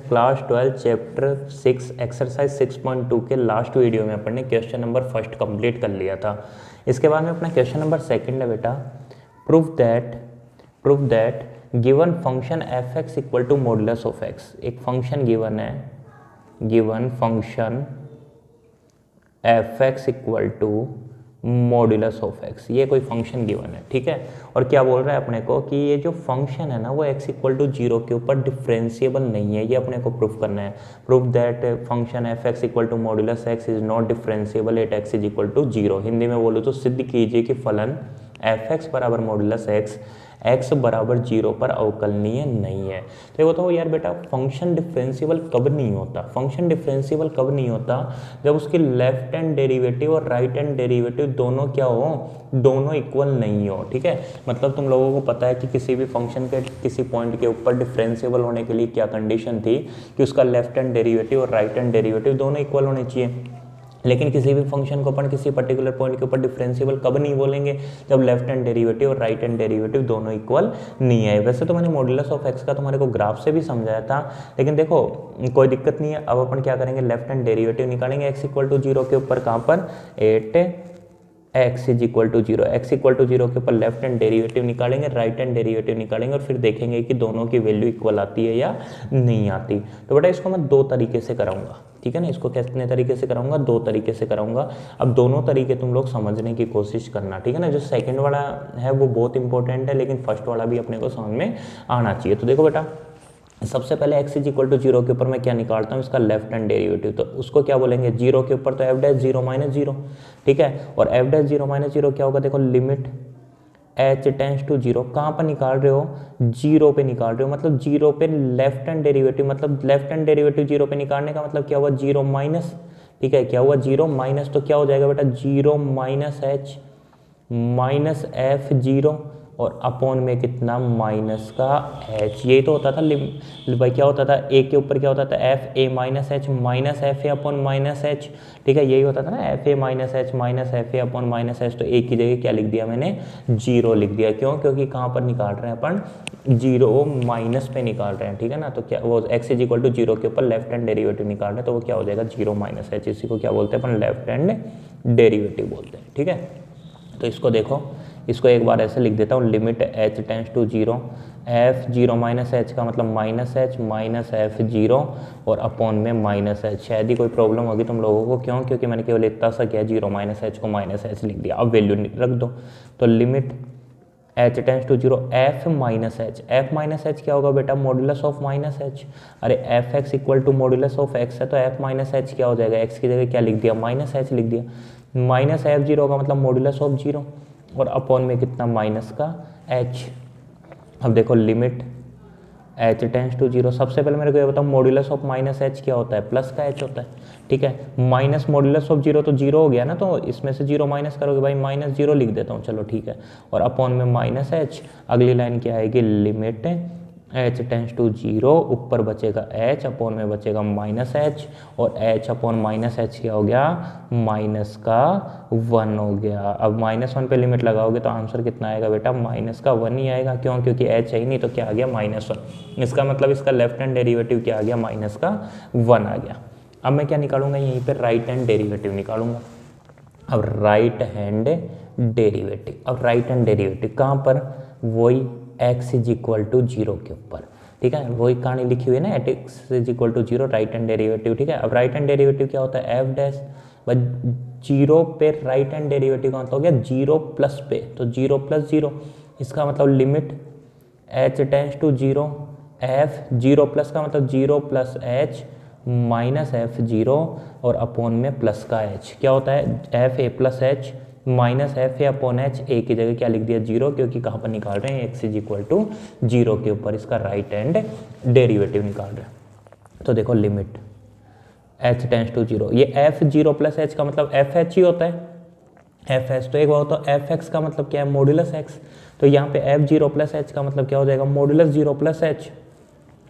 Class 12 chapter 6 exercise 6.2 के last video में अपन ने क्वेश्चन नंबर फर्स्ट कंप्लीट कर लिया था। इसके बाद में अपना क्वेश्चन नंबर सेकंड है बेटा, proof that given function f x equal to modulus of x. एक फंक्शन गिवन है, given function f x equal to modulus of x, ये कोई फंक्शन गिवन है, ठीक है। और क्या बोल रहा है अपने को कि ये जो फंक्शन है ना वो x इक्वल टू 0 के ऊपर डिफरेंशिएबल नहीं है, ये अपने को प्रूफ करना है। Proof that function f x equal to modulus x is not differentiable at x is equal to 0। Hindi में बोलो तो सिद्ध कीजिए कि फलन एफ एक्स बराबर मॉड्यूलस एक्स x बराबर 0 पर अवकलनीय नहीं है। तो ये बताओ यार बेटा, फंक्शन डिफरेंशिएबल कब नहीं होता? फंक्शन डिफरेंशिएबल कब नहीं होता? जब उसकी लेफ्ट हैंड डेरिवेटिव और राइट हैंड डेरिवेटिव दोनों क्या हो, दोनों इक्वल नहीं हो, ठीक है। मतलब तुम लोगों को पता है कि किसी भी फंक्शन के किसी पॉइंट के ऊपर डिफरेंशिएबल होने के लिए क्या कंडीशन थी कि उसका लेफ्ट हैंड डेरिवेटिव और राइट हैंड डेरिवेटिव दोनों इक्वल होने चाहिए। लेकिन किसी भी फंक्शन को अपन किसी पर्टिकुलर पॉइंट के ऊपर डिफरेंशिएबल कब नहीं बोलेंगे? जब लेफ्ट हैंड डेरिवेटिव और राइट हैंड डेरिवेटिव दोनों इक्वल नहीं है। वैसे तो मैंने मॉड्यूलस ऑफ एक्स का तुम्हारे को ग्राफ से भी समझाया था, लेकिन देखो कोई दिक्कत नहीं है। अब अपन क्या करेंगे, लेफ्ट हैंड डेरिवेटिव निकालेंगे एक्स इक्वल टू 0 के ऊपर, कहाँ पर, at x is equal to 0, x equal to 0 के ऊपर लेफ्ट हैंड डेरिवेटिव निकालेंगे, राइट हैंड डेरिवेटिव निकालेंगे और फिर देखेंगे कि दोनों की वैल्यू इक्वल आती है या नहीं आती। तो बेटा इसको मैं दो तरीके से कराऊंगा, ठीक है ना। इसको कितने तरीके से कराऊंगा? दो तरीके से कराऊंगा। अब दोनों तरीके तुम लोग समझने की कोशिश करना, ठीक है ना। जो सेकंड वाला है वो बहुत इंपॉर्टेंट है, लेकिन फर्स्ट वाला भी अपने को समझ में आना चाहिए। तो देखो बेटा, सबसे पहले x इज इक्वल टू 0 के ऊपर मैं क्या निकालता हूँ, इसका लेफ्ट हैंड डेरिवेटिव। तो उसको क्या बोलेंगे, 0 के ऊपर तो एफ डैश 0 माइनस 0, ठीक है। और एफ डैश 0 माइनस 0 क्या होगा, देखो लिमिट h टेंस टू 0, कहाँ पर निकाल रहे हो, 0 पे निकाल रहे हो। मतलब 0 पे लेफ्ट हैंड डेरिवेटिव, मतलब लेफ्ट हैंड डेरिवेटिव 0 पे निकालने का मतलब क्या हुआ, 0 माइनस, ठीक है। क्या हुआ, 0 माइनस, तो क्या हो जाएगा बेटा, 0 माइनस h माइनस एफ 0 और अपॉन में कितना, माइनस का h। यही तो होता था भाई, क्या होता था, a के ऊपर क्या होता था, F A minus H minus F A upon minus H, ठीक है। यही होता था ना, F A minus H minus F A upon minus H. तो a की जगह क्या लिख दिया मैंने, 0 लिख दिया। क्यों? क्योंकि कहाँ पर निकाल रहे हैं अपन, 0 माइनस पे निकाल रहे हैं, ठीक है ना। तो क्या वो x इज इक्वल टू 0 के ऊपर लेफ्ट हैंड डेरिवेटिव निकाल रहे हैं, तो वो क्या हो जाएगा, 0 माइनस एच। इसी को क्या बोलते हैं अपन, लेफ्ट हैंड डेरिवेटिव बोलते हैं, ठीक है। तो इसको देखो, इसको एक बार ऐसे लिख देता हूँ, limit h tends to 0, f 0 minus h का मतलब माइनस एच माइनस एफ 0 और अपॉन में माइनस एच। शायद ही कोई प्रॉब्लम होगी तुम लोगों को, क्यों? क्योंकि मैंने केवल इतना सा किया, 0 माइनस एच को माइनस एच लिख दिया। अब वैल्यू रख दो, तो limit h tends to 0, f minus h, f minus h क्या होगा बेटा, मॉड्यूलस ऑफ माइनस एच। अरे f x equal to modulus of x है, तो एफ माइनस एच क्या हो जाएगा, एक्स की जगह क्या लिख दिया, माइनस एच लिख दिया। माइनस एफ 0 का मतलब मॉड्यूलस ऑफ 0 और अपॉन में कितना, माइनस का h। अब देखो लिमिट h टेंस टू 0, सबसे पहले मेरे को ये बताओ, मॉड्यूलस ऑफ माइनस h क्या होता है, प्लस का h होता है, ठीक है। माइनस मॉड्यूलस ऑफ 0 तो 0 हो गया ना, तो इसमें से 0 माइनस करोगे भाई, माइनस 0 लिख देता हूँ, चलो ठीक है। और अपॉन में माइनस h, अगली लाइन क्या आएगी, लिमिट h टेंस टू 0, ऊपर बचेगा h, अपॉन में बचेगा माइनस h, और h अपॉन माइनस h क्या हो गया, माइनस का 1 हो गया। अब माइनस 1 पे लिमिट लगाओगे तो आंसर कितना आएगा बेटा, माइनस का 1 ही आएगा। क्यों? क्योंकि h है ही नहीं, तो क्या आ गया, माइनस 1। इसका मतलब इसका लेफ्ट हैंड डेरिवेटिव क्या आ गया, माइनस का 1 आ गया। अब मैं क्या निकालूंगा, यहीं पर राइट हैंड डेरिवेटिव निकालूंगा। अब राइट हैंड डेरिवेटिव, अब राइट हैंड डेरिवेटिव कहाँ पर, वही x इज इक्वल टू 0 के ऊपर, ठीक है। वही कहानी लिखी हुई है ना, x is equal to 0 right hand derivative, ठीक है। अब राइट हैंड डेरिवेटिव क्या होता है, एफ डैश, बस 0 पे राइट हैंड डेरिवेटिव का मतलब हो गया 0 प्लस पे, तो 0 प्लस 0, इसका मतलब limit h tends to 0, f 0 plus का मतलब 0 प्लस h माइनस एफ 0 और अपॉन में प्लस का h। क्या होता है, F A plus H minus F A upon H, A की जगह क्या लिख दिया, 0, क्योंकि कहाँ पर निकाल रहे हैं, x इज इक्वल टू 0 के ऊपर इसका राइट हैंड डेरिवेटिव निकाल रहे हैं। तो देखो लिमिट h टेंस टू 0, ये f 0 प्लस h का मतलब एफ एच ही होता है, एफ एच। तो एक बार होता है एफ एक्स का मतलब क्या है, मॉड्यूलस x। तो यहाँ पे f 0 प्लस h का मतलब क्या हो जाएगा, मॉड्यूलस 0 प्लस h,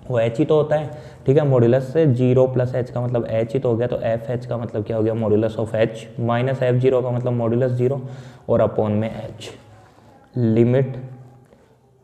वो एच ही तो होता है, ठीक है। मॉड्यूलस से 0 प्लस एच का मतलब एच ही तो हो गया, तो एफ एच का मतलब क्या हो गया, modulus of h minus f zero का मतलब मॉड्यूलस 0 और अपॉन में एच, लिमिट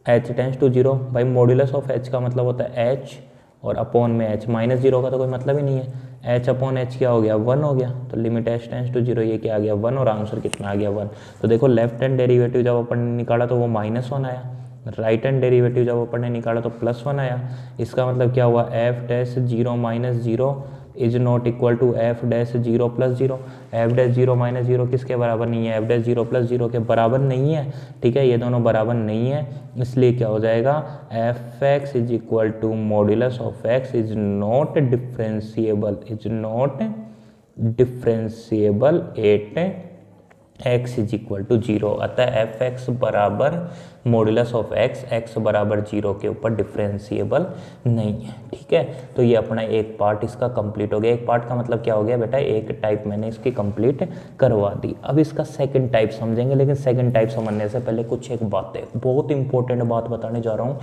एच टेंस टू 0। भाई मॉड्यूलस ऑफ एच का मतलब होता है एच और अपॉन में एच, माइनस 0 का तो कोई मतलब ही नहीं है, एच अपॉन एच क्या हो गया 1 हो गया, तो लिमिट एच टेंस टू 0 ये क्या आ गया 1 और आंसर कितना आ गया 1। तो देखो लेफ्ट हैंड डेरिवेटिव जब अपन ने निकाला तो वो -1 आया, राइट हैंड डेरिवेटिव जब अपन ने निकाला तो +1 आया। इसका मतलब क्या हुआ, f dash 0 minus 0 is not equal to f dash 0 plus 0। F dash 0 minus 0 किसके बराबर नहीं है, एफ डैश 0 प्लस 0 के बराबर नहीं है, ठीक है। ये दोनों बराबर नहीं है, इसलिए क्या हो जाएगा, f x is equal to modulus of x is not differentiable, is not differentiable at x is equal to 0। अतः एफ एक्स बराबर मॉड्यूलस ऑफ एक्स, एक्स बराबर 0 के ऊपर डिफरेंशिएबल नहीं है, ठीक है। तो ये अपना एक पार्ट इसका कंप्लीट हो गया। एक पार्ट का मतलब क्या हो गया बेटा, एक टाइप मैंने इसकी कंप्लीट करवा दी। अब इसका सेकंड टाइप समझेंगे, लेकिन सेकंड टाइप समझने से पहले कुछ एक बातें, बहुत इंपॉर्टेंट बात बताने जा रहा हूँ,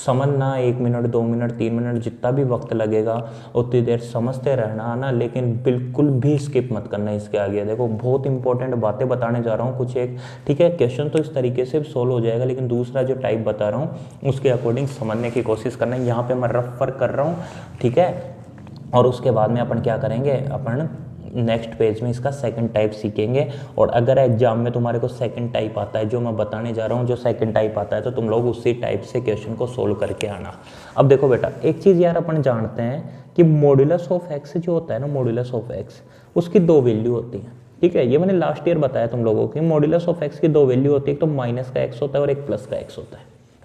समझना। 1 मिनट 2 मिनट 3 मिनट जितना भी वक्त लगेगा उतनी देर समझते रहना ना, लेकिन बिल्कुल भी स्किप मत करना इसके आगे। देखो बहुत इंपॉर्टेंट बातें बताने जा रहा हूँ कुछ एक, ठीक है। क्वेश्चन तो इस तरीके से सोल्व हो जाएगा, लेकिन दूसरा जो टाइप बता रहा हूँ उसके अकॉर्डिंग समझने की कोशिश करना है। यहाँ पे मैं रफ वर्क कर रहा हूँ, ठीक है। और उसके बाद में अपन क्या करेंगे, अपन नेक्स्ट पेज में इसका सेकंड टाइप सीखेंगे। और अगर एग्जाम में तुम्हारे को सेकंड टाइप आता है, जो मैं बताने जा रहा हूँ, जो सेकंड टाइप आता है, तो तुम लोग उसी टाइप से क्वेश्चन को सोल्व करके आना। अब देखो बेटा, एक चीज़ यार अपन जानते हैं कि मॉड्यूलस ऑफ एक्स जो होता है ना, मॉड्यूलस ऑफ एक्स, उसकी 2 वैल्यू होती हैं, ठीक है। ये मैंने लास्ट ईयर बताया तुम लोगों को, मॉड्यूलस ऑफ एक्स की 2 वैल्यू होती है, एक तो माइनस का एक्स होता है और एक प्लस का एक्स होता है,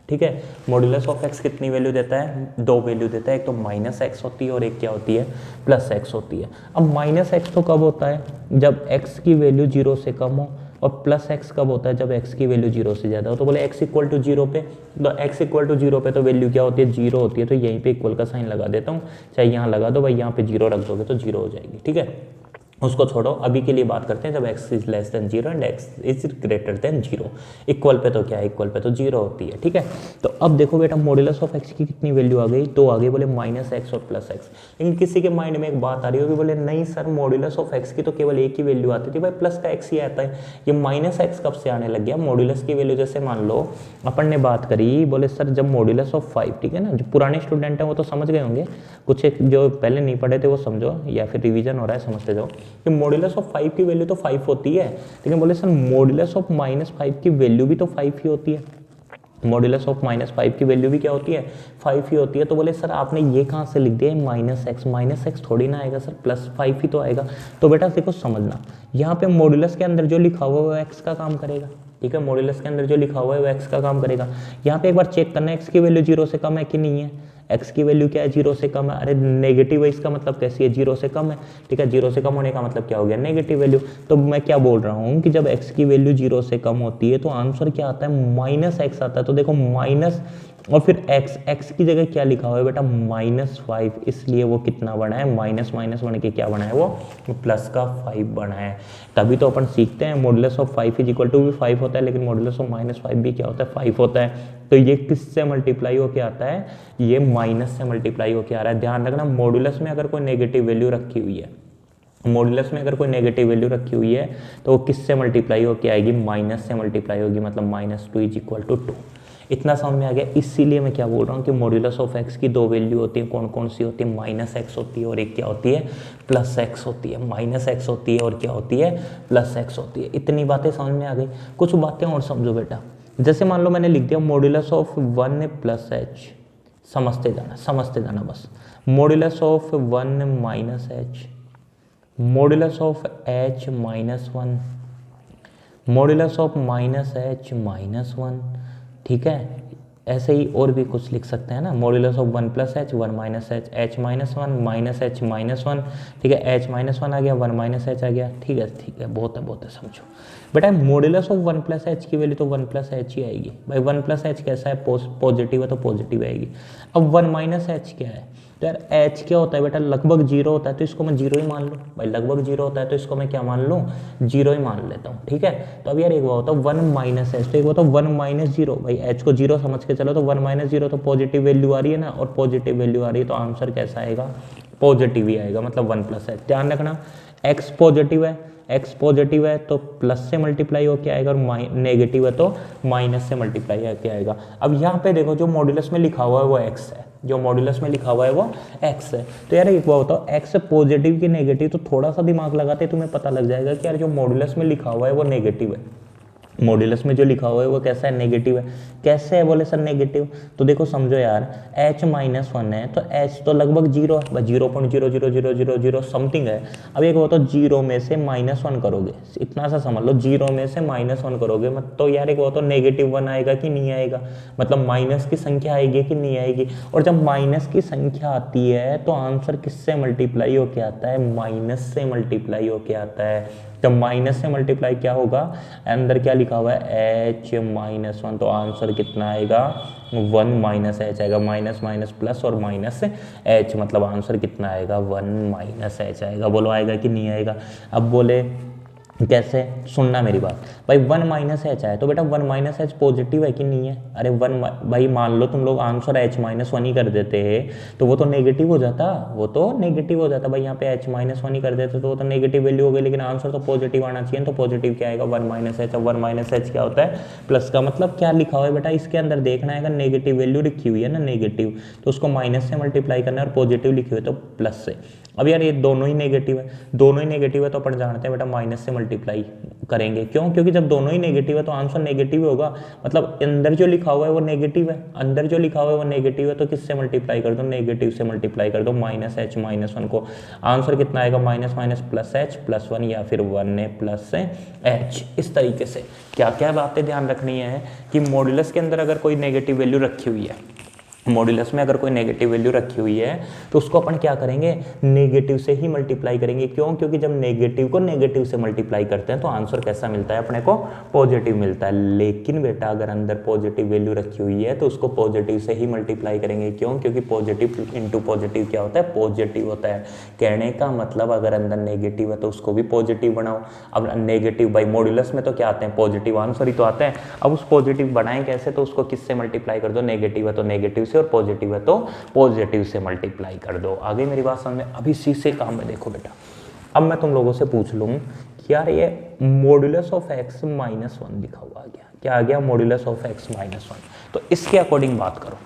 ठीक है। मॉड्यूलस ऑफ एक्स कितनी वैल्यू देता है, 2 वैल्यू देता है, एक तो माइनस एक्स होती है और एक क्या होती है, प्लस एक्स होती है। अब माइनस एक्स तो कब होता है, जब एक्स की वैल्यू 0 से कम हो, और प्लस एक्स कब होता है, जब एक्स की वैल्यू 0 से ज़्यादा हो। तो बोले एक्स इक्वल टू 0 पे, तो एक्स इक्वल टू 0 पे तो वैल्यू क्या होती है, 0 होती है। तो यहीं पे इक्वल का साइन लगा देता हूँ, चाहे यहाँ लगा दो भाई, यहाँ पे 0 रख दोगे तो 0 हो जाएगी, ठीक है। उसको छोड़ो, अभी के लिए बात करते हैं जब x is less than 0 and x is greater than 0। Equal pay तो क्या है, इक्वल पे तो 0 होती है, ठीक है। तो अब देखो बेटा, मॉड्यूलस ऑफ x की कितनी वैल्यू आ गई, 2 आ गई, बोले माइनस एक्स और प्लस एक्स। लेकिन किसी के माइंड में एक बात आ रही होगी, बोले नहीं सर, मॉड्यूलस ऑफ x की तो केवल एक ही वैल्यू आती थी भाई, प्लस का x ही आता है, ये माइनस एक्स कब से आने लग गया। मॉड्यूलस की वैल्यू जैसे मान लो अपन ने बात करी, बोले सर जब मॉड्यूलस ऑफ 5, ठीक है ना, जो पुराने स्टूडेंट हैं वो तो समझ गए होंगे, कुछ एक जो पहले नहीं पढ़े थे वो समझो, या फिर रिविजन हो रहा है समझते जाओ, कि मॉड्यूलस ऑफ 5 की वैल्यू तो 5 होती है, लेकिन बोले सर मॉड्यूलस ऑफ -5 की वैल्यू भी तो 5 ही होती है। मॉड्यूलस ऑफ -5 की वैल्यू भी क्या होती है, 5 ही होती है। तो बोले सर आपने ये कहाँ से लिख दिया, माइनस एक्स थोड़ी ना आएगा सर, +5 ही तो आएगा। तो बेटा देखो समझना, यहाँ पे मॉड्यूलस के अंदर जो लिखा हुआ है वो एक्स का काम करेगा, ठीक है। मॉड्यूलस के अंदर जो लिखा हुआ है वो एक्स का काम करेगा। यहाँ पे एक बार चेक करना है एक्स की वैल्यू 0 से कम है कि नहीं है, एक्स की वैल्यू क्या है, 0 से कम है। अरे नेगेटिव है, इसका मतलब कैसी है, 0 से कम है, ठीक है। 0 से कम होने का मतलब क्या हो गया, नेगेटिव वैल्यू। तो मैं क्या बोल रहा हूँ कि जब एक्स की वैल्यू 0 से कम होती है तो आंसर क्या आता है, माइनस एक्स आता है। तो देखो माइनस और फिर एक्स की जगह क्या लिखा हुआ है बेटा, -5, इसलिए वो कितना बना है, माइनस बन के क्या बना है, वो प्लस का 5 बना है। तभी तो अपन सीखते हैं modulus of 5 is equal to भी 5 होता है, लेकिन मॉड्यूलस ऑफ -5 भी क्या होता है, 5 होता है। तो ये किससे मल्टीप्लाई होके आता है, ये माइनस से मल्टीप्लाई होके आ रहा है। ध्यान रखना, मॉड्यूलस में अगर कोई नेगेटिव वैल्यू रखी हुई है, मॉड्यूलस में अगर कोई नेगेटिव वैल्यू रखी हुई है तो वो किससे मल्टीप्लाई होके आएगी, माइनस से मल्टीप्लाई होगी, मतलब -2 इज इक्वल टू 2। इतना समझ में आ गया। इसीलिए मैं क्या बोल रहा हूँ कि मॉड्यूलस ऑफ एक्स की 2 वैल्यू होती है, कौन कौन सी होती है, -x होती है और एक क्या होती है, +x होती है। -x होती है और क्या होती है, +x होती है। इतनी बातें समझ में आ गई। कुछ बातें और समझो बेटा, जैसे मान लो मैंने लिख दिया मॉड्यूलस ऑफ 1 + h, समझते जाना बस। Modulus of 1 - h, modulus of h - 1, modulus of -h - 1, ठीक है। ऐसे ही और भी कुछ लिख सकते हैं ना, modulus of 1 + h 1 - h, h - 1 -h - 1, ठीक है। h - 1 आ गया, 1 - h आ गया, ठीक है, बहुत है समझो बेटा। मॉड्यूलस ऑफ 1 + h की वैल्यू तो 1 + h ही आएगी भाई। 1 + h कैसा है, पॉजिटिव है तो पॉजिटिव आएगी। अब 1 - h क्या है, तो यार एच क्या होता है बेटा, लगभग जीरो होता है, तो इसको मैं जीरो ही मान लूँ भाई, लगभग जीरो होता है तो इसको मैं क्या मान लूँ, जीरो ही मान लेता हूँ, ठीक है। तो अब यार एक बात होता है 1 माइनस एच, तो एक बात होता है 1 माइनस जीरो, भाई एच को जीरो समझ के चलो, तो 1 माइनस जीरो तो पॉजिटिव वैल्यू आ रही है ना, और पॉजिटिव वैल्यू आ रही है तो आंसर कैसा आएगा, पॉजिटिव ही आएगा, मतलब 1 प्लस एच। ध्यान रखना एक्स पॉजिटिव है, एक्स पॉजिटिव है तो प्लस से मल्टीप्लाई होके आएगा, और नेगेटिव है तो माइनस से मल्टीप्लाई होके आएगा। अब यहाँ पे देखो जो मॉड्यूलस में लिखा हुआ है वो एक्स है, जो मॉड्यूलस में लिखा हुआ है वो एक्स है। तो यार एक बात बताओ, एक्स पॉजिटिव की नेगेटिव, तो थोड़ा सा दिमाग लगाते तुम्हें पता लग जाएगा कि यार जो मॉड्यूलस में लिखा हुआ है वो नेगेटिव है, मॉड्यूलस में जो लिखा हुआ है वो कैसा है, नेगेटिव है। कैसे है बोले सर नेगेटिव, तो देखो समझो यार h माइनस वन है तो h तो लगभग जीरो है, 0.00000 समथिंग है। अब एक वो तो जीरो में से -1 करोगे, इतना सा समझ लो, जीरो में से -1 करोगे मत, तो यार एक वो तो -1 आएगा कि नहीं आएगा, मतलब माइनस की संख्या आएगी कि नहीं आएगी। और जब माइनस की संख्या आती है तो आंसर किससे मल्टीप्लाई होके आता है, माइनस से मल्टीप्लाई होके आता है। जब माइनस से मल्टीप्लाई क्या होगा, अंदर क्या लिखा हुआ है h -1, तो आंसर कितना आएगा 1 माइनस एच आएगा, माइनस माइनस प्लस और माइनस एच, मतलब आंसर कितना आएगा 1 माइनस एच आएगा। बोलो आएगा कि नहीं आएगा। अब बोले कैसे, सुनना मेरी बात भाई, 1 माइनस एच आया तो बेटा 1 माइनस एच पॉजिटिव है कि नहीं है, अरे 1 भाई मान लो तुम लोग आंसर h -1 ही कर देते हैं तो वो तो नेगेटिव हो जाता, वो तो नेगेटिव हो जाता भाई, यहाँ पे h -1 ही कर देते तो वो तो नेगेटिव वैल्यू हो गई, लेकिन आंसर तो पॉजिटिव आना चाहिए, तो पॉजिटिव क्या आएगा 1 माइनस एच। अब 1 माइनस एच क्या होता है, प्लस का मतलब क्या लिखा हुआ है बेटा, इसके अंदर देखना है, अगर नेगेटिव वैल्यू लिखी हुई है ना नेगेटिव, तो उसको माइनस से मल्टीप्लाई करना है, और पॉजिटिव लिखी हुई है तो प्लस से। अब यार ये दोनों ही नेगेटिव है, दोनों ही नेगेटिव है तो अपन जानते हैं बेटा माइनस से मल्टीप्लाई करेंगे, क्यों, क्योंकि जब दोनों ही नेगेटिव है तो आंसर नेगेटिव होगा, मतलब अंदर जो लिखा हुआ है वो नेगेटिव है, अंदर जो लिखा हुआ है वो नेगेटिव है, तो किससे मल्टीप्लाई कर दो, नेगेटिव से मल्टीप्लाई कर दो, माइनस एच -1 को, आंसर कितना आएगा minus minus plus H plus 1, या फिर 1 प्लस एच। इस तरीके से क्या क्या बातें ध्यान रखनी है कि मॉड्यूलस के अंदर अगर कोई नेगेटिव वैल्यू रखी हुई है, मॉड्यूलस में अगर कोई नेगेटिव वैल्यू रखी हुई है तो उसको अपन क्या करेंगे, नेगेटिव से ही मल्टीप्लाई करेंगे, क्यों, क्योंकि जब नेगेटिव को नेगेटिव से मल्टीप्लाई करते हैं तो आंसर कैसा मिलता है अपने को, पॉजिटिव मिलता है। लेकिन बेटा अगर अंदर पॉजिटिव वैल्यू रखी हुई है तो उसको पॉजिटिव से ही मल्टीप्लाई करेंगे, क्यों, क्योंकि पॉजिटिव इंटू पॉजिटिव क्या होता है, पॉजिटिव होता है। कहने का मतलब अगर अंदर नेगेटिव है तो उसको भी पॉजिटिव बनाओ। अब नेगेटिव भाई मॉड्यूलस में तो क्या आते हैं, पॉजिटिव आंसर ही तो आते हैं। अब उस पॉजिटिव बनाएं कैसे, तो उसको किससे मल्टीप्लाई कर दो, नेगेटिव है तो नेगेटिव और पॉजिटिव है तो पॉजिटिव से मल्टीप्लाई कर दो। आगे मेरी बात समझ में, अभी सी से काम में देखो बेटा, अब मैं तुम लोगों से पूछ लूँ कि यार ये मॉड्यूलस ऑफ x -1 लिखा हुआ आ गया, क्या आ गया, मॉड्यूलस ऑफ x -1, तो इसके अकॉर्डिंग बात करो।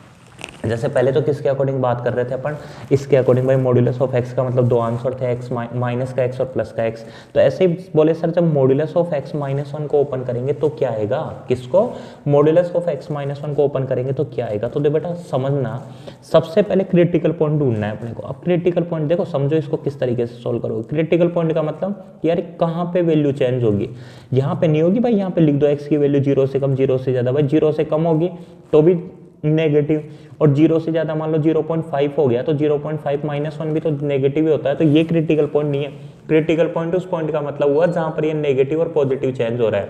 जैसे पहले तो किसके अकॉर्डिंग बात कर रहे थे अपन, इसके अकॉर्डिंग भाई मॉड्यूलस ऑफ x का मतलब दो आंसर थे, x माइनस का x और प्लस का x। तो ऐसे ही बोले सर जब मॉड्यूलस ऑफ x -1 को ओपन करेंगे तो क्या आएगा, किसको, मॉड्यूलस ऑफ x -1 को ओपन करेंगे तो क्या आएगा। तो बेटा समझना, सबसे पहले क्रिटिकल पॉइंट ढूंढना है अपने को। अब क्रिटिकल पॉइंट देखो, समझो इसको किस तरीके से सोल्व करोगे। क्रिटिकल पॉइंट का मतलब यार कहाँ पे वैल्यू चेंज होगी, यहाँ पे नहीं होगी भाई, यहाँ पे लिख दो x की वैल्यू 0 से कम 0 से ज्यादा, भाई 0 से कम होगी तो भी नेगेटिव, और 0 से ज्यादा मान लो 0.5 हो गया तो 0.5 -1 भी तो नेगेटिव ही होता है। तो ये क्रिटिकल पॉइंट नहीं है, क्रिटिकल पॉइंट उस पॉइंट का मतलब हुआ जहां पर ये नेगेटिव और पॉजिटिव चेंज हो रहा है,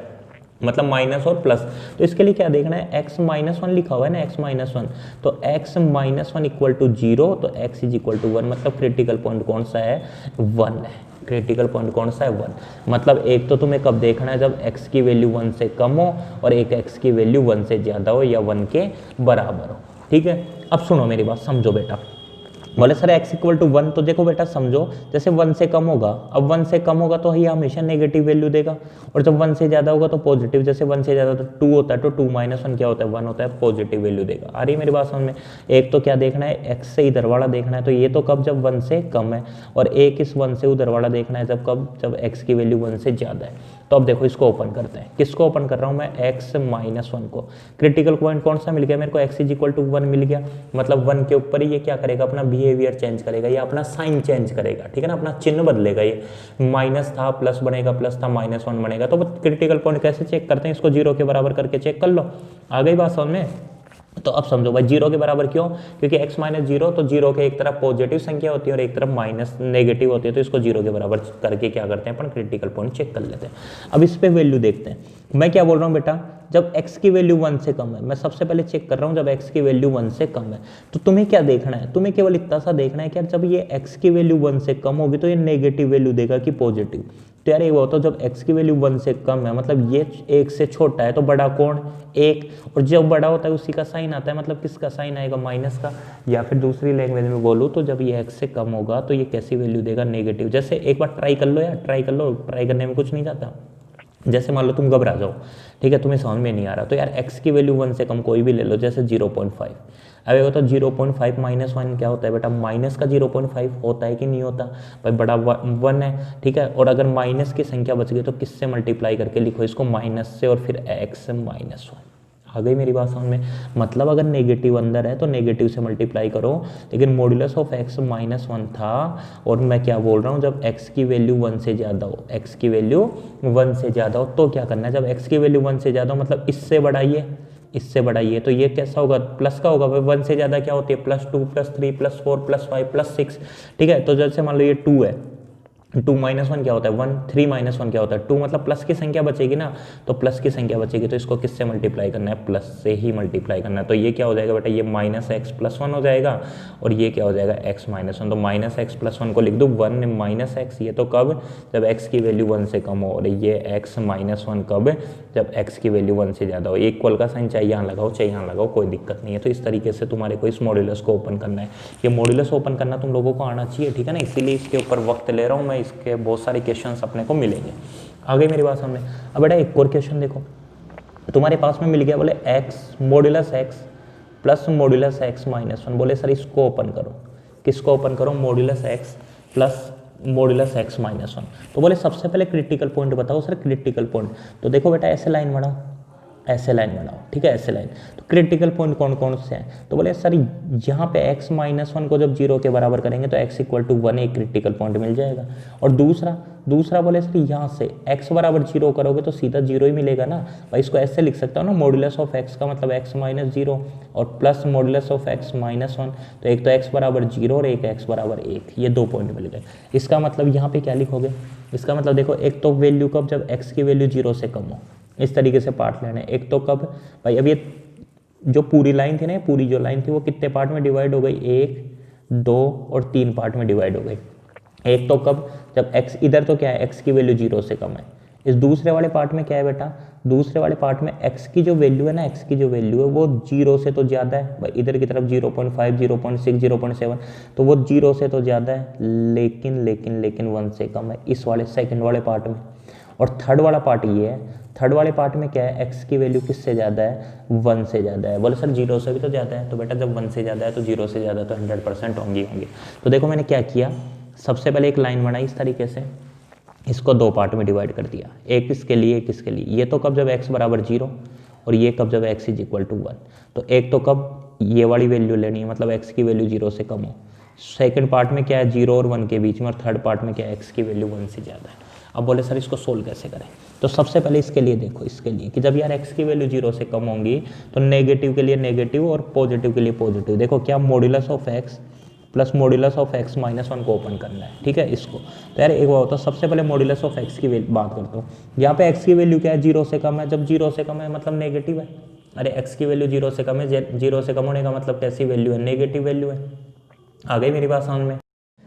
मतलब माइनस और प्लस। तो इसके लिए क्या देखना है, x -1 लिखा हुआ है ना, x -1, तो x -1 इक्वल टू 0, तो x इज इक्वल टू 1, मतलब क्रिटिकल पॉइंट कौन सा है, 1 है। क्रिटिकल पॉइंट कौन सा है, 1। मतलब एक तो तुम्हें कब देखना है, जब x की वैल्यू 1 से कम हो और एक x की वैल्यू 1 से ज़्यादा हो या 1 के बराबर हो, ठीक है। अब सुनो मेरी बात, समझो बेटा, बोले सर x इक्वल टू 1, तो देखो बेटा समझो, जैसे 1 से कम होगा, अब 1 से कम होगा तो ये हमेशा नेगेटिव वैल्यू देगा, और जब 1 से ज़्यादा होगा तो पॉजिटिव, जैसे 1 से ज़्यादा तो 2 होता है, तो 2 -1 क्या होता है, 1 होता है, पॉजिटिव वैल्यू देगा। आ रही है मेरी बात समझ में। एक तो क्या देखना है, x से इधर वाला देखना है, तो ये तो कब, जब 1 से कम है, और एक इस 1 से उधर वाला देखना है, जब कब, जब x की वैल्यू 1 से ज़्यादा है। तो अब देखो इसको ओपन करते हैं, किसको ओपन कर रहा हूँ मैं, x -1 को। क्रिटिकल पॉइंट कौन सा मिल गया मेरे को, x इज इक्वल टू 1 मिल गया, मतलब 1 के ऊपर ही ये क्या करेगा, अपना बिहेवियर चेंज करेगा, या अपना साइन चेंज करेगा, ठीक है ना, अपना चिन्ह बदलेगा। ये माइनस था प्लस बनेगा, प्लस था -1 बनेगा। तो क्रिटिकल पॉइंट कैसे चेक करते हैं, इसको 0 के बराबर करके चेक कर लो। आ गई बात समझ में। तो अब समझो भाई जीरो के बराबर क्यों, क्योंकि x माइनस जीरो, तो जीरो के एक तरफ पॉजिटिव संख्या होती है और एक तरफ माइनस नेगेटिव होती है, तो इसको जीरो के बराबर करके क्या करते हैं अपन क्रिटिकल पॉइंट चेक कर लेते हैं। अब इस पे वैल्यू देखते हैं। मैं क्या बोल रहा हूँ बेटा, जब x की वैल्यू 1 से कम है, मैं सबसे पहले चेक कर रहा हूँ जब x की वैल्यू 1 से कम है, तो तुम्हें क्या देखना है, तुम्हें केवल इतना सा देखना है कि यार जब ये x की वैल्यू 1 से कम होगी तो ये नेगेटिव वैल्यू देगा कि पॉजिटिव। तो यार एक बात तो जब x की वैल्यू 1 से कम है मतलब ये 1 से छोटा है, तो बड़ा कौन 1, और जब बड़ा होता है उसी का साइन आता है, मतलब किसका साइन आएगा माइनस का। या फिर दूसरी लैंग्वेज में बोलूँ तो जब ये x से कम होगा तो ये कैसी वैल्यू देगा नेगेटिव। जैसे एक बार ट्राई कर लो यार, ट्राई कर लो, ट्राई करने में कुछ नहीं जाता। जैसे मान लो तुम घबरा जाओ, ठीक है, तुम्हें समझ में नहीं आ रहा, तो यार x की वैल्यू 1 से कम कोई भी ले लो, जैसे 0.5। अब ये होता है 0.5 माइनस 1 क्या होता है बेटा, माइनस का 0.5 होता है कि नहीं होता भाई, बड़ा 1 है, ठीक है। और अगर माइनस की संख्या बच गई तो किससे मल्टीप्लाई करके लिखो इसको, माइनस से, और फिर x माइनस 1। आ गई मेरी बात समझ में, मतलब अगर नेगेटिव अंदर है तो नेगेटिव से मल्टीप्लाई करो। लेकिन मॉड्यूलस ऑफ x माइनस 1 था, और मैं क्या बोल रहा हूँ जब x की वैल्यू 1 से ज़्यादा हो, x की वैल्यू 1 से ज़्यादा हो तो क्या करना है, जब x की वैल्यू 1 से ज़्यादा हो मतलब इससे बढ़ाइए, इससे बढ़ाइए, तो ये कैसा होगा, प्लस का होगा। 1 से ज़्यादा क्या होती है, +2 +3 +4 +5 +6, ठीक है। तो जैसे मान लो ये 2 है, 2 माइनस 1 क्या होता है 1, 3 माइनस 1 क्या होता है 2, मतलब प्लस की संख्या बचेगी ना, तो प्लस की संख्या बचेगी तो इसको किससे मल्टीप्लाई करना है, प्लस से ही मल्टीप्लाई करना है। तो ये क्या हो जाएगा बेटा, ये -x+1 हो जाएगा, और ये क्या हो जाएगा x-1। तो -x+1 को लिख दूँ 1 -x, ये तो कब, जब x की वैल्यू 1 से कम हो, और ये x-1 कब, जब x की वैल्यू 1 से ज़्यादा हो। इक्वल का साइन चाहे यहाँ लगाओ चाहे यहाँ लगाओ, कोई दिक्कत नहीं है। तो इस तरीके से तुम्हारे को इस मॉड्यूलस को ओपन करना है। ये मॉड्यूलस ओपन करना तुम लोगों को आना चाहिए, ठीक है ना, इसीलिए इसके ऊपर वक्त ले रहा हूँ मैं, इसके बहुत सारे क्वेश्चंस अपने को मिलेंगे। आ गई मेरी बात सामने। अब बेटा एक और क्वेश्चन देखो, तुम्हारे पास में मिल गया, बोले x modulus x plus modulus x minus 1। बोले सर इसको ओपन करो, किसको ओपन करो, modulus x plus modulus x minus 1। तो बोले सबसे पहले क्रिटिकल पॉइंट बताओ सर, क्रिटिकल पॉइंट। तो देखो बेटा ऐसे लाइन बनाओ, ऐसे लाइन बनाओ, ठीक है, ऐसे लाइन। तो क्रिटिकल पॉइंट कौन कौन से हैं, तो बोले सर यहाँ पे x माइनस 1 को जब 0 के बराबर करेंगे तो x इक्वल टू 1 एक क्रिटिकल पॉइंट मिल जाएगा। और दूसरा बोले सर यहाँ से x बराबर 0 करोगे तो सीधा 0 ही मिलेगा ना भाई। इसको ऐसे लिख सकता हूँ ना, मॉड्यूलस ऑफ x का मतलब x माइनस 0 और plus modulus of x minus 1। तो एक तो x बराबर 0 और एक x बराबर 1, ये 2 पॉइंट मिल गए। इसका मतलब यहाँ पे क्या लिखोगे, इसका मतलब देखो एक तो वैल्यू कब, जब x की वैल्यू 0 से कम हो, इस तरीके से पार्ट लेने। एक तो कब भाई, अब ये जो पूरी लाइन थी ना, पूरी जो लाइन थी वो कितने पार्ट में डिवाइड हो गई, 1 2 और 3 पार्ट में डिवाइड हो गई। एक तो कब, जब x इधर तो क्या है, x की वैल्यू 0 से कम है। इस दूसरे वाले पार्ट में क्या है बेटा, दूसरे वाले पार्ट में x की जो वैल्यू है ना, x की जो वैल्यू है वो 0 से तो ज़्यादा है भाई, इधर की तरफ 0.5 0.6 0.7, तो वो 0 से तो ज़्यादा है, लेकिन 1 से कम है इस वाले सेकंड वाले पार्ट में। और थर्ड वाला पार्ट ये है, थर्ड वाले पार्ट में क्या है, x की वैल्यू किससे ज़्यादा है, 1 से ज़्यादा है। बोले सर 0 से भी तो ज़्यादा है, तो बेटा जब 1 से ज़्यादा है तो 0 से ज़्यादा तो 100% होंगे। तो देखो मैंने क्या किया, सबसे पहले एक लाइन बनाई इस तरीके से, इसको 2 पार्ट में डिवाइड कर दिया, एक इसके लिए एक इसके लिए। ये तो कब, जब x बराबर 0, और ये कब, जब x इज इक्वल टू 1। तो एक तो कब ये वाली वैल्यू लेनी है, मतलब x की वैल्यू 0 से कम हो। सेकंड पार्ट में क्या है, 0 और 1 के बीच में, और थर्ड पार्ट में क्या है, x की वैल्यू 1 से ज़्यादा है। अब बोले सर इसको सोल्व कैसे करें, तो सबसे पहले इसके लिए देखो, इसके लिए कि जब यार x की वैल्यू 0 से कम होंगी तो नेगेटिव के लिए नेगेटिव और पॉजिटिव के लिए पॉजिटिव। देखो क्या, modulus of x plus modulus of x minus 1 को ओपन करना है, ठीक है इसको। तो यार एक बात होता है, सबसे पहले मॉड्यूलस ऑफ x की बात करता हूँ। यहाँ पे x की वैल्यू क्या है, 0 से कम है। जब 0 से कम है मतलब नेगेटिव है। अरे x की वैल्यू 0 से कम है, 0 से कम होने का मतलब कैसी वैल्यू है, नेगेटिव वैल्यू है। आ गई मेरी बात समझ में,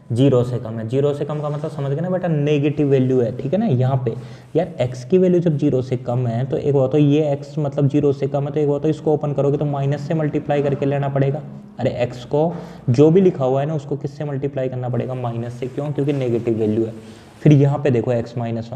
0 से कम है, 0 से कम का मतलब समझ गए ना बेटा, नेगेटिव वैल्यू है, ठीक है ना। यहाँ पे यार x की वैल्यू जब 0 से कम है तो एक बात तो ये x मतलब 0 से कम है, तो एक बात तो इसको ओपन करोगे तो माइनस से मल्टीप्लाई करके लेना पड़ेगा। अरे x को जो भी लिखा हुआ है ना उसको किससे मल्टीप्लाई करना पड़ेगा, माइनस से, क्यों, क्योंकि नेगेटिव वैल्यू है। फिर यहाँ पे देखो x माइनस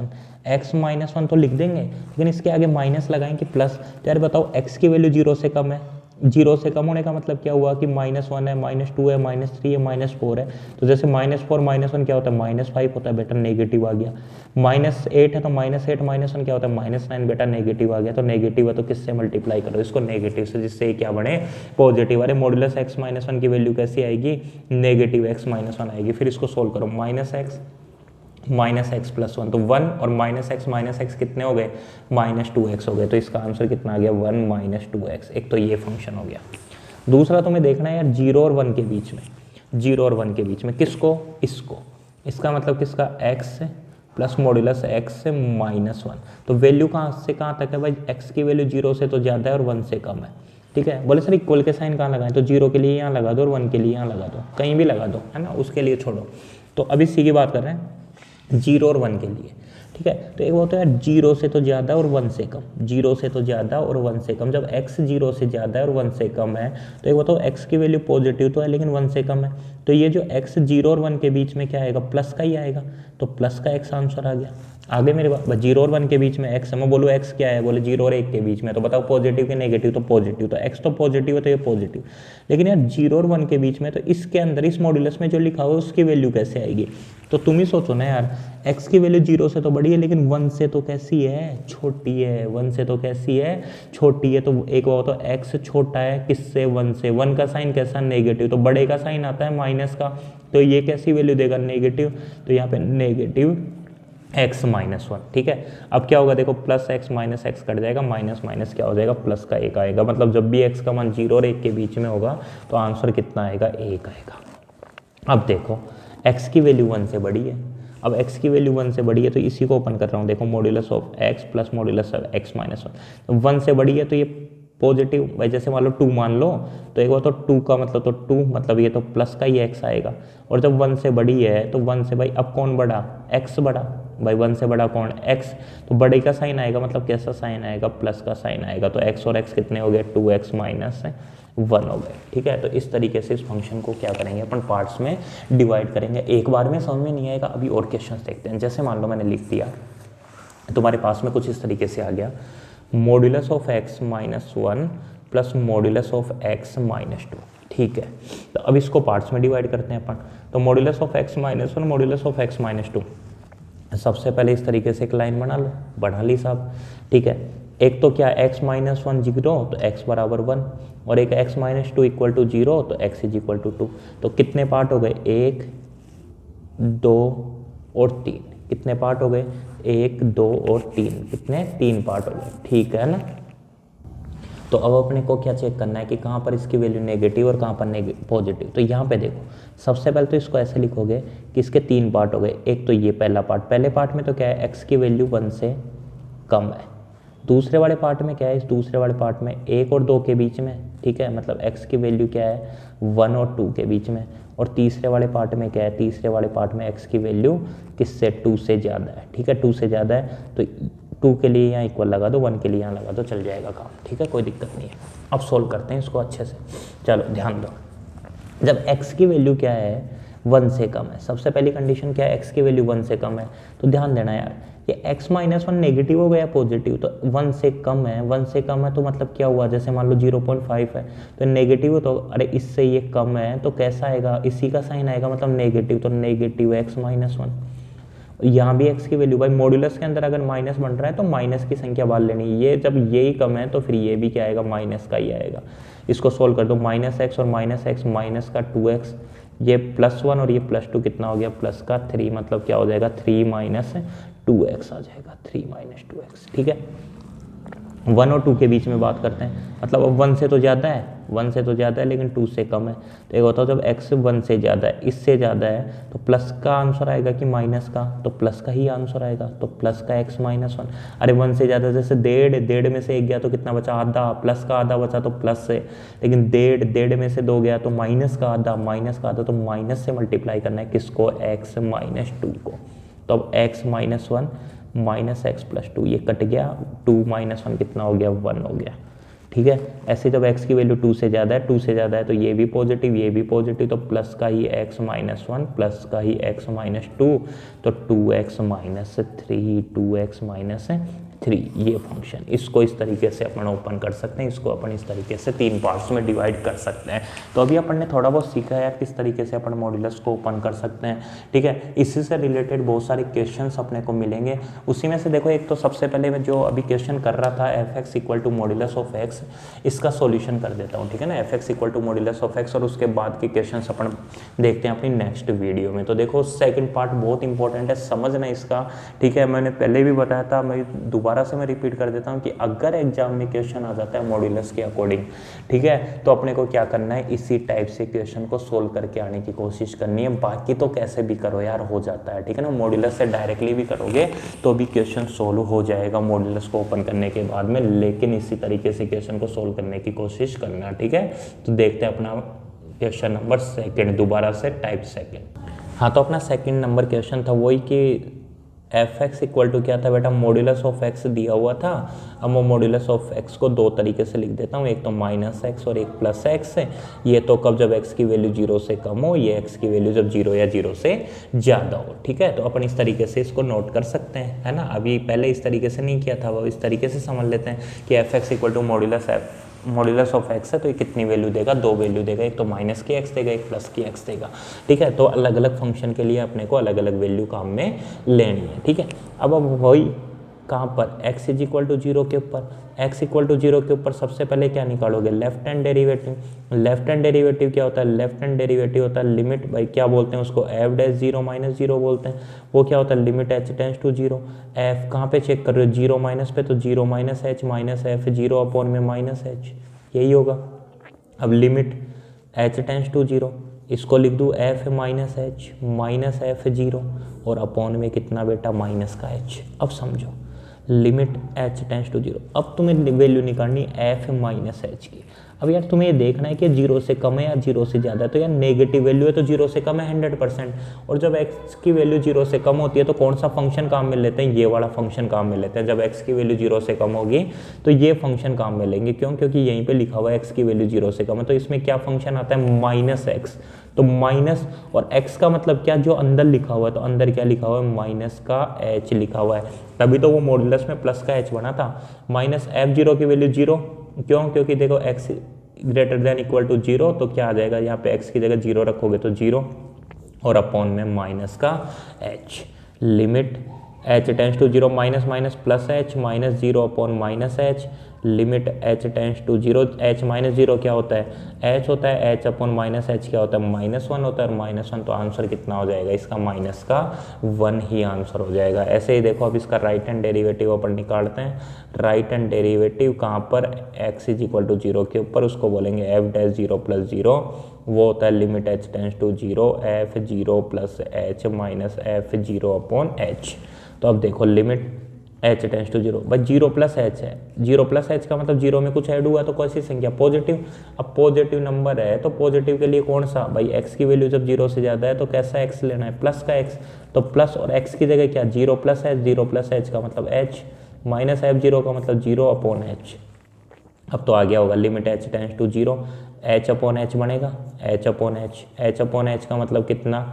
1 तो लिख देंगे, लेकिन इसके आगे माइनस लगाएंगे प्लस। तो यार बताओ x की वैल्यू 0 से कम है, 0 से कम होने का मतलब क्या हुआ कि -1 है, -2 है, -3 है, -4 है। तो जैसे -4 -1 क्या होता है, -5 होता है बेटा, नेगेटिव आ गया। -8 है तो -8 -1 क्या होता है, -9 बेटा, नेगेटिव आ गया। तो नेगेटिव है तो किससे मल्टीप्लाई करो इसको, नेगेटिव से, जिससे क्या बने, पॉजिटिव। अरे मॉड्यूलस x माइनस 1 की वैल्यू कैसी आएगी, नेगेटिव x माइनस 1 आएगी। फिर इसको सोल्व करो, -x प्लस 1, तो 1 और -x कितने हो गए, -2x हो गए। तो इसका आंसर कितना आ गया, 1 -2x। एक तो ये फंक्शन हो गया। दूसरा तुम्हें देखना है यार 0 और 1 के बीच में, 0 और 1 के बीच में किसको, इसको, इसका मतलब किसका, x प्लस मॉड्यूलस x से -1। तो वैल्यू कहाँ से कहाँ तक है भाई, x की वैल्यू 0 से तो ज़्यादा है और 1 से कम है, ठीक है। बोले सर इक्वल के साइन कहाँ लगाएं, तो 0 के लिए यहाँ लगा दो और 1 के लिए यहाँ लगा दो, कहीं भी लगा दो, है ना, उसके लिए छोड़ो। तो अभी सी की बात कर रहे हैं 0 और 1 के लिए, ठीक है। तो एक होता है 0 से तो ज़्यादा और 1 से कम, 0 से तो ज़्यादा और 1 से कम। जब x 0 से ज़्यादा है और 1 से कम है तो एक बताओ x की वैल्यू पॉजिटिव तो है लेकिन 1 से कम है, तो ये जो x 0 और 1 के बीच में क्या आएगा, प्लस का ही आएगा, तो प्लस का x आंसर आ गया। आगे मेरे पास 0 और 1 के बीच में x है, मैं बोलूँ x क्या है, बोले 0 और 1 के बीच में, तो बताओ पॉजिटिव कि नेगेटिव, तो पॉजिटिव, तो x तो पॉजिटिव है तो ये पॉजिटिव। लेकिन यार 0 और 1 के बीच में, तो इसके अंदर इस मॉड्यूलस में जो लिखा हुआ है उसकी वैल्यू कैसे आएगी, तो तुम ही सोचो ना यार, x की वैल्यू 0 से तो बड़ी है लेकिन 1 से तो कैसी है, छोटी है, 1 से तो कैसी है, छोटी है। तो एक वो तो x छोटा है किससे, 1 से, 1 का साइन कैसा, नेगेटिव, तो बड़े का साइन आता है माइनस का, तो ये कैसी वैल्यू देगा, नेगेटिव, तो यहाँ पे नेगेटिव x -1, ठीक है। अब क्या होगा देखो, plus x minus x cut जाएगा, माइनस माइनस क्या हो जाएगा, प्लस का 1 आएगा। मतलब जब भी x का मान 0 और 1 के बीच में होगा तो आंसर कितना आएगा, 1 आएगा। अब देखो x की वैल्यू 1 से बड़ी है, अब x की वैल्यू 1 से बड़ी है तो इसी को ओपन कर रहा हूँ, देखो modulus of x plus modulus of x -1, तो 1 से बड़ी है तो ये पॉजिटिव, भाई जैसे मान लो 2 मान लो, तो एक बार तो 2 का मतलब, तो 2 मतलब ये तो प्लस का ही x आएगा। और जब 1 से बड़ी है तो 1 से भाई अब कौन बड़ा, x बड़ा, भाई 1 से बड़ा कौन, x, तो बड़े का साइन आएगा, मतलब कैसा साइन आएगा, प्लस का साइन आएगा। तो x और x कितने हो गए, 2x -1 हो गए, ठीक है। तो इस तरीके से इस फंक्शन को क्या करेंगे अपन, पार्ट्स में डिवाइड करेंगे। एक बार में समझ में नहीं आएगा, अभी और क्वेश्चन देखते हैं। जैसे मान लो मैंने लिख दिया, तुम्हारे पास में कुछ इस तरीके से आ गया, modulus of x -1 plus modulus of x -2, ठीक है। तो अब इसको पार्ट्स में डिवाइड करते हैं अपन। तो modulus of x -1 modulus of x -2, सबसे पहले इस तरीके से एक लाइन बना लो, बना ली साहब, ठीक है। एक तो क्या x -1 0 तो x बराबर 1, और एक x -2 = 0 तो x = 2। तो कितने पार्ट हो गए, 1 2 और 3, कितने पार्ट हो गए, 1 2 और 3, कितने, 3 पार्ट हो गए, ठीक है ना। तो अब अपने को क्या चेक करना है कि कहाँ पर इसकी वैल्यू नेगेटिव और कहाँ पर पॉजिटिव। तो यहाँ पे देखो, सबसे पहले तो इसको ऐसे लिखोगे कि इसके 3 पार्ट हो गए। एक तो ये पहला पार्ट, पहले पार्ट में तो क्या है, x की वैल्यू 1 से कम है। दूसरे वाले पार्ट में क्या है, इस दूसरे वाले पार्ट में 1 और 2 के बीच में, ठीक है, मतलब x की वैल्यू क्या है, 1 और 2 के बीच में। और तीसरे वाले पार्ट में क्या है, तीसरे वाले पार्ट में x की वैल्यू किससे, 2 से ज़्यादा है, ठीक है, 2 से ज़्यादा है। तो 2 के लिए यहाँ इक्वल लगा दो, 1 के लिए यहाँ लगा दो, चल जाएगा काम, ठीक है, कोई दिक्कत नहीं है। अब सोल्व करते हैं इसको अच्छे से, चलो ध्यान दो। जब x की वैल्यू क्या है, 1 से कम है, सबसे पहली कंडीशन क्या है, x की वैल्यू 1 से कम है, तो ध्यान देना यार, ये x -1 नेगेटिव हो गया पॉजिटिव, तो 1 से कम है, 1 से कम है तो मतलब क्या हुआ, जैसे मान लो 0.5 है तो नेगेटिव हो, तो अरे इससे ये कम है तो कैसा आएगा, इसी का साइन आएगा, मतलब नेगेटिव, तो नेगेटिव x -1। यहाँ भी x की वैल्यू, भाई मॉड्यूलस के अंदर अगर माइनस बन रहा है तो माइनस की संख्या बाहर लेनी, ये जब यही कम है तो फिर ये भी क्या आएगा, माइनस का ही आएगा। इसको सोल्व कर दो, -x और -x, माइनस का 2x, ये +1 और ये +2 कितना हो गया, प्लस का 3, मतलब क्या हो जाएगा, 3 - 2x आ जाएगा, 3 - 2x, ठीक है। 1 और 2 के बीच में बात करते हैं, मतलब अब 1 से तो ज़्यादा है, 1 से तो ज़्यादा है लेकिन 2 से कम है। तो ये बताओ जब x 1 से ज़्यादा है, इससे ज़्यादा है, तो प्लस का आंसर आएगा कि माइनस का, तो प्लस का ही आंसर आएगा, तो प्लस का x -1। अरे 1 से ज़्यादा, जैसे 1.5 में से 1 गया तो कितना बचा, आधा, प्लस का आधा बचा तो प्लस से, लेकिन 1.5 में से 2 गया तो माइनस का आधा, माइनस का आधा, तो माइनस से मल्टीप्लाई करना है किसको, x -2 को। तो अब x -1 -x + 2, ये कट गया, 2 - 1 कितना हो गया, 1 हो गया, ठीक है। ऐसे जब x की वैल्यू 2 से ज़्यादा है, 2 से ज़्यादा है तो ये भी पॉजिटिव, ये भी पॉजिटिव, तो प्लस का ही x -1 प्लस का ही x -2, तो 2x -3, 2x -3, ये फंक्शन, इसको इस तरीके से अपन ओपन कर सकते हैं, इसको अपन इस तरीके से 3 पार्ट्स में डिवाइड कर सकते हैं। तो अभी अपन ने थोड़ा बहुत सीखा है यार किस तरीके से अपन मॉड्यूलस को ओपन कर सकते हैं, ठीक है। इसी से रिलेटेड बहुत सारे क्वेश्चंस अपने को मिलेंगे। उसी में से देखो, एक तो सबसे पहले मैं जो अभी क्वेश्चन कर रहा था, f(x = मॉड्यूलस ऑफ x), इसका सॉल्यूशन कर देता हूँ, ठीक है ना, f(x = मॉड्यूलस ऑफ x), और उसके बाद के क्वेश्चन अपन देखते हैं अपनी नेक्स्ट वीडियो में। तो देखो सेकेंड पार्ट बहुत इंपॉर्टेंट है, समझना इसका, ठीक है। मैंने पहले भी बताया था, मैं दोबारा दोबारा से मैं रिपीट कर देता हूँ कि अगर एग्जाम में क्वेश्चन आ जाता है मॉड्यूलस के अकॉर्डिंग, ठीक है, तो अपने को क्या करना है, इसी टाइप से क्वेश्चन को सोल्व करके आने की कोशिश करनी है। बाकी तो कैसे भी करो यार, हो जाता है, ठीक है ना। मॉड्यूलस से डायरेक्टली भी करोगे तो भी क्वेश्चन सोल्व हो जाएगा मॉड्यूलस को ओपन करने के बाद में, लेकिन इसी तरीके से क्वेश्चन को सोल्व करने की कोशिश करना, ठीक है। तो देखते हैं अपना क्वेश्चन नंबर सेकंड, दोबारा से टाइप सेकंड। हाँ, तो अपना सेकंड नंबर क्वेश्चन था वही कि एफ एक्स इक्वल टू क्या था बेटा, मॉड्यूलस ऑफ एक्स दिया हुआ था। अब मैं मॉड्यूलस ऑफ एक्स को दो तरीके से लिख देता हूँ, एक तो माइनस एक्स और एक प्लस एक्स है। ये तो कब, जब एक्स की वैल्यू 0 से कम हो, ये एक्स की वैल्यू जब 0 या 0 से ज़्यादा हो, ठीक है। तो अपन इस तरीके से इसको नोट कर सकते हैं, है ना। अभी पहले इस तरीके से नहीं किया था, वो इस तरीके से समझ लेते हैं कि f x equal to modulus of x है, तो ये कितनी वैल्यू देगा, दो वैल्यू देगा, एक तो माइनस की एक्स देगा, एक प्लस की एक्स देगा, ठीक है। तो अलग अलग फंक्शन के लिए अपने को अलग अलग वैल्यू काम में लेनी है, ठीक है। अब वही कहाँ पर, x इज इक्वल टू 0 के ऊपर, x इक्वल टू 0 के ऊपर सबसे पहले क्या निकालोगे, left hand derivative. Left hand derivative क्या होता है, लेफ्ट हैंड डेरिवेटिव होता है लिमिट, भाई क्या बोलते हैं उसको, एफ डैश 0 माइनस 0 बोलते हैं। वो क्या होता है, limit h tends to 0। F कहाँ पे चेक कर रहे हो, 0 माइनस पे, तो 0 minus h minus F 0 upon में माइनस h, यही होगा। अब लिमिट h टेंड्स टू 0, इसको लिख दूँ एफ माइनस एफ 0 और अपॉन में कितना बेटा, माइनस का h। अब समझो लिमिट h टेंड्स टू 0, अब तुम्हें वैल्यू निकालनी f माइनस h की। अब यार तुम्हें ये देखना है कि 0 से कम है या 0 से ज़्यादा है, तो यार नेगेटिव वैल्यू है तो 0 से कम है 100%, और जब x की वैल्यू 0 से कम होती है तो कौन सा फंक्शन काम में लेते हैं, ये वाला फंक्शन काम में लेते हैं। जब x की वैल्यू 0 से कम होगी तो ये फंक्शन काम में लेंगे, क्यों, क्योंकि यहीं पर लिखा हुआ है x की वैल्यू 0 से कम है, तो इसमें क्या फंक्शन आता है, माइनस एक्स। तो माइनस और x का मतलब क्या, जो अंदर लिखा हुआ है, तो अंदर क्या लिखा हुआ है, माइनस का h लिखा हुआ है, तभी तो वो मॉड्यूलस में प्लस का h बना था। माइनस f0 की वैल्यू 0, क्यों, क्योंकि देखो x greater than equal to 0, तो क्या आ जाएगा, यहाँ पे x की जगह 0 रखोगे तो 0 और अपॉन में माइनस का h। Limit h tends to 0, minus minus plus h, minus 0 upon minus h। Limit h tends to 0, h minus 0 क्या होता है, h होता है, h अपॉन माइनस h क्या होता है, -1 होता है, और -1 तो आंसर कितना हो जाएगा इसका, माइनस का 1 ही आंसर हो जाएगा। ऐसे ही देखो अब इसका राइट हैंड डेरिवेटिव अपन निकालते हैं। राइट हैंड डेरिवेटिव कहाँ पर, x इज इक्वल टू 0 के ऊपर, उसको बोलेंगे f डैश 0 प्लस 0, वो होता है limit h tends to 0 f 0 plus h minus f 0 upon h। तो अब देखो लिमिट h टेंड्स टू 0, बस 0 प्लस h है, 0 प्लस h का मतलब 0 में कुछ ऐड हुआ तो कौन सी संख्या, पॉजिटिव। अब पॉजिटिव नंबर है तो पॉजिटिव के लिए कौन सा, भाई x की वैल्यू जब 0 से ज़्यादा है तो कैसा x लेना है, प्लस का x। तो प्लस और x की जगह क्या, 0 प्लस h, 0 प्लस h का मतलब h, माइनस f0 का मतलब 0 अपॉन h। अब तो आ गया होगा limit h tends to 0, h upon h बनेगा, h अपॉन h का मतलब कितना,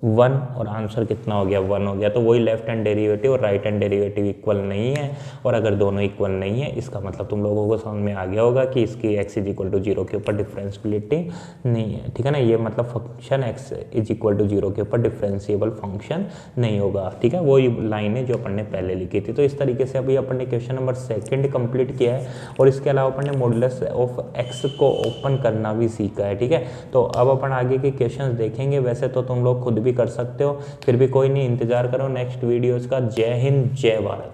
1, और आंसर कितना हो गया, 1 हो गया। तो वही लेफ्ट हैंड डेरिवेटिव और राइट हैंड डेरिवेटिव इक्वल नहीं है, और अगर दोनों इक्वल नहीं है इसका मतलब तुम लोगों को समझ में आ गया होगा कि इसकी x इज इक्वल टू 0 के ऊपर डिफरेंशिएबिलिटी नहीं है, ठीक है ना। ये मतलब function x is equal to 0 के ऊपर डिफरेंशिएबल फंक्शन नहीं होगा, ठीक है। वही लाइन है जो अपन ने पहले लिखी थी। तो इस तरीके से अभी अपन ने क्वेश्चन नंबर सेकंड कंप्लीट किया है, और इसके अलावा अपन ने मॉड्यूलस ऑफ x को ओपन करना भी सीखा है, ठीक है। तो अब अपन आगे के क्वेश्चंस देखेंगे, वैसे तो तुम लोग खुद भी कर सकते हो, फिर भी कोई नहीं, इंतजार करो नेक्स्ट वीडियोस का। जय हिंद, जय भारत।